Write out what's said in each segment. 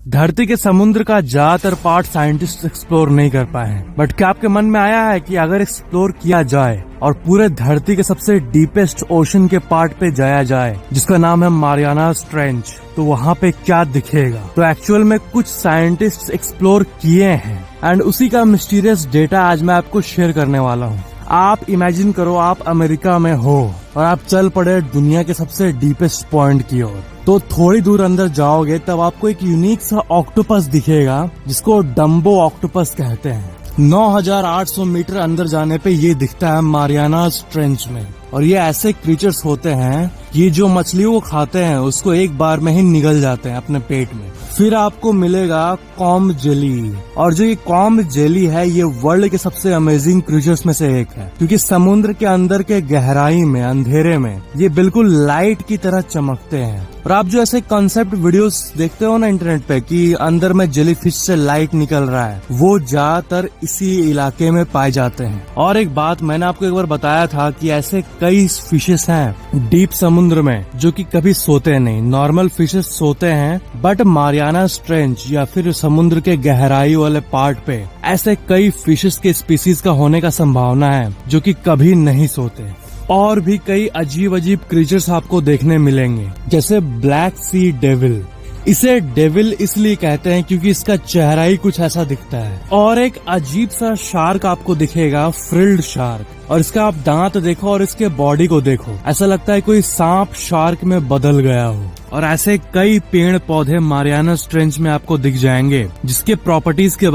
धरती के समुद्र का ज्यादातर पार्ट साइंटिस्ट एक्सप्लोर नहीं कर पाए हैं, बट क्या आपके मन में आया है कि अगर एक्सप्लोर किया जाए और पूरे धरती के सबसे डीपेस्ट ओशन के पार्ट पे जाया जाए जिसका नाम है मारियानास ट्रेंच, तो वहाँ पे क्या दिखेगा? तो एक्चुअल में कुछ साइंटिस्ट एक्सप्लोर किए हैं एंड उसी का मिस्टीरियस डेटा आज मैं आपको शेयर करने वाला हूँ। आप इमेजिन करो आप अमेरिका में हो और आप चल पड़े दुनिया के सबसे डीपेस्ट पॉइंट की ओर। तो थोड़ी दूर अंदर जाओगे तब आपको एक यूनिक सा ऑक्टोपस दिखेगा जिसको डम्बो ऑक्टोपस कहते हैं। 9,800 मीटर अंदर जाने पे ये दिखता है मारियानास ट्रेंच में। और ये ऐसे क्रीचर्स होते हैं ये जो मछलियों को खाते हैं उसको एक बार में ही निगल जाते हैं अपने पेट में। फिर आपको मिलेगा कॉम्ब जेली, और जो ये कॉम्ब जेली है ये वर्ल्ड के सबसे अमेजिंग क्रीचर्स में से एक है, क्योंकि समुद्र के अंदर के गहराई में अंधेरे में ये बिल्कुल लाइट की तरह चमकते हैं। और आप जो ऐसे कॉन्सेप्ट वीडियोस देखते हो ना इंटरनेट पे कि अंदर में जेली फिश से लाइट निकल रहा है, वो ज्यादातर इसी इलाके में पाए जाते हैं। और एक बात मैंने आपको एक बार बताया था कि ऐसे कई फिशेस हैं डीप समुद्र में जो कि कभी सोते नहीं। नॉर्मल फिशेस सोते हैं, बट मारियानास ट्रेंच या फिर समुद्र के गहराई वाले पार्ट पे ऐसे कई फिशेस के स्पीसीज का होने का संभावना है जो कि कभी नहीं सोते। और भी कई अजीब अजीब क्रीचर्स आपको देखने मिलेंगे, जैसे ब्लैक सी डेविल। इसे डेविल इसलिए कहते हैं क्योंकि इसका चेहरा ही कुछ ऐसा दिखता है। और एक अजीब सा शार्क आपको दिखेगा, फ्रिल्ड शार्क। और इसका आप दांत देखो और इसके बॉडी को देखो, ऐसा लगता है कोई सांप शार्क में बदल गया हो। और ऐसे कई पेड़ पौधे मारियानास ट्रेंच में आपको दिख जाएंगे जिसके प्रॉपर्टीज के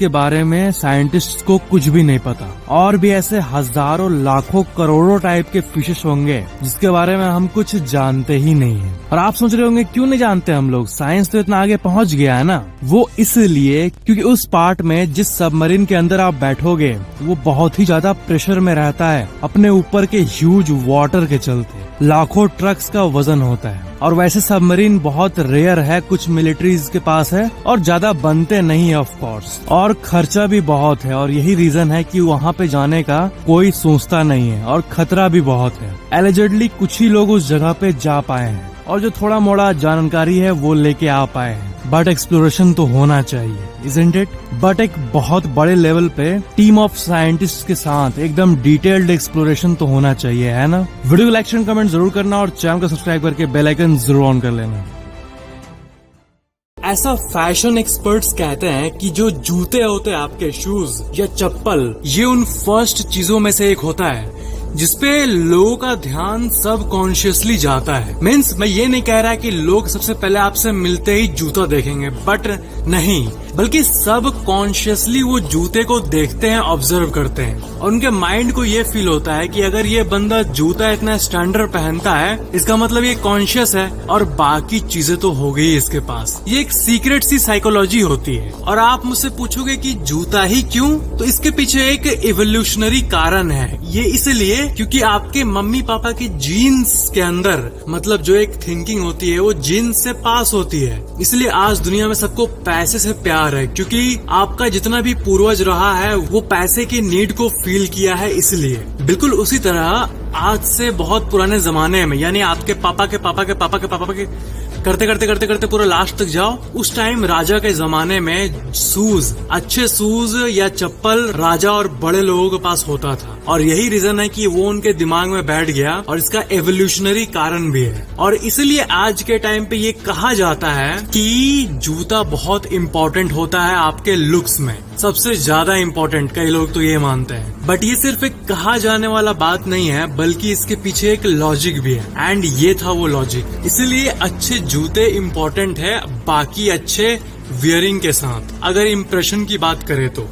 बारे में साइंटिस्ट को कुछ भी नहीं पता। और भी ऐसे हजारों लाखों करोड़ों टाइप के फिशेस होंगे जिसके बारे में हम कुछ जानते ही नहीं है। और आप सोच रहे होंगे क्यों नहीं जानते हम लोग, साइंस तो इतना आगे पहुंच गया है ना। वो इसलिए क्योंकि उस पार्ट में जिस सबमरीन के अंदर आप बैठोगे वो बहुत ही ज्यादा प्रेशर में रहता है अपने ऊपर के ह्यूज वाटर के चलते। लाखों ट्रक्स का वजन होता है। और वैसे सबमरीन बहुत रेयर है, कुछ मिलिट्रीज के पास है और ज्यादा बनते नहीं है ऑफ कोर्स। और खर्चा भी बहुत है और यही रीजन है कि वहाँ पे जाने का कोई सोचता नहीं है। और खतरा भी बहुत है। एलिजेडली कुछ ही लोग उस जगह पे जा पाए हैं और जो थोड़ा मोड़ा जानकारी है वो लेके आ पाए हैं। बट एक्सप्लोरेशन तो होना चाहिए, इजंट इट? बट एक बहुत बड़े लेवल पे टीम ऑफ साइंटिस्ट के साथ एकदम डिटेल्ड एक्सप्लोरेशन तो होना चाहिए, है ना? वीडियो को लाइक शेयर कमेंट जरूर करना और चैनल को सब्सक्राइब करके बेल आइकन जरूर ऑन कर लेना। ऐसा फैशन एक्सपर्ट्स कहते हैं कि जो जूते होते हैं आपके, शूज या चप्पल, ये उन फर्स्ट चीजों में से एक होता है जिसपे लोगों का ध्यान सब कॉन्शियसली जाता है। मीन्स मैं ये नहीं कह रहा कि लोग सबसे पहले आपसे मिलते ही जूता देखेंगे, बट नहीं, बल्कि सब कॉन्शियसली वो जूते को देखते हैं, ऑब्जर्व करते हैं। और उनके माइंड को ये फील होता है कि अगर ये बंदा जूता इतना स्टैंडर्ड पहनता है इसका मतलब ये कॉन्शियस है और बाकी चीजें तो हो गई इसके पास। ये एक सीक्रेट सी साइकोलॉजी होती है। और आप मुझसे पूछोगे कि जूता ही क्यों, तो इसके पीछे एक इवोल्यूशनरी कारण है। ये इसलिए क्योंकि आपके मम्मी पापा के जीन्स के अंदर, मतलब जो एक थिंकिंग होती है वो जीन्स से पास होती है। इसलिए आज दुनिया में सबको पैसे से प्यार है, क्योंकि आपका जितना भी पूर्वज रहा है वो पैसे की नीड को फील किया है। इसलिए बिल्कुल उसी तरह आज से बहुत पुराने जमाने में, यानी आपके पापा के पापा के पापा के पापा के करते पूरा लास्ट तक जाओ, उस टाइम राजा के जमाने में शूज, अच्छे शूज या चप्पल राजा और बड़े लोगों के पास होता था। और यही रीजन है कि वो उनके दिमाग में बैठ गया और इसका एवोल्यूशनरी कारण भी है। और इसलिए आज के टाइम पे ये कहा जाता है कि जूता बहुत इम्पोर्टेंट होता है आपके लुक्स में, सबसे ज्यादा इम्पोर्टेंट। कई लोग तो ये मानते हैं, बट ये सिर्फ एक कहा जाने वाला बात नहीं है, बल्कि इसके पीछे एक लॉजिक भी है। एंड ये था वो लॉजिक। इसलिए अच्छे जूते इम्पोर्टेंट है बाकी अच्छे वियरिंग के साथ, अगर इम्प्रेशन की बात करें तो।